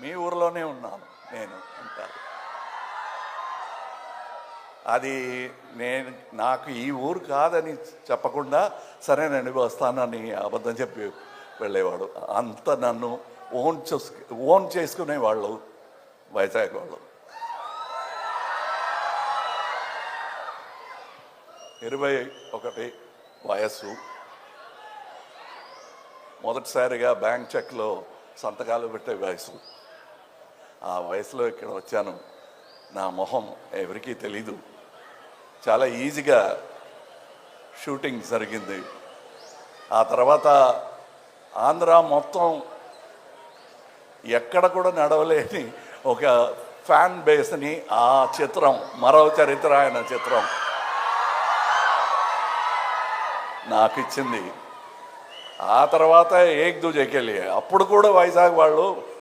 మీ ఊరిలోనే ఉన్నాను నేను అంటారు. అది నాకు ఈ ఊరు కాదని చెప్పకుండా సరేనండి వస్తానని అబద్ధం చెప్పి వెళ్ళేవాడు. అంత నన్ను ఓన్ చేసుకునేవాళ్ళు వైజాగ్ వాళ్ళు. 21 వయస్సు, మొదటిసారిగా బ్యాంక్ చెక్లో సంతకాలు పెట్టే వయసు. ఆ వయసులో ఇక్కడ వచ్చాను. నా మొహం ఎవరికీ తెలీదు. చాలా ఈజీగా షూటింగ్ జరిగింది. ఆ తర్వాత ఆంధ్ర మొత్తం ఎక్కడ కూడా నడవలేని ఒక ఫ్యాన్ బేస్ని ఆ చిత్రం, మరో చరిత్ర ఆయన చిత్రం నాకు ఇచ్చింది. ఆ తర్వాత ఏక్ దూజేకెళ్ళి అప్పుడు కూడా వైజాగ్ వాళ్ళు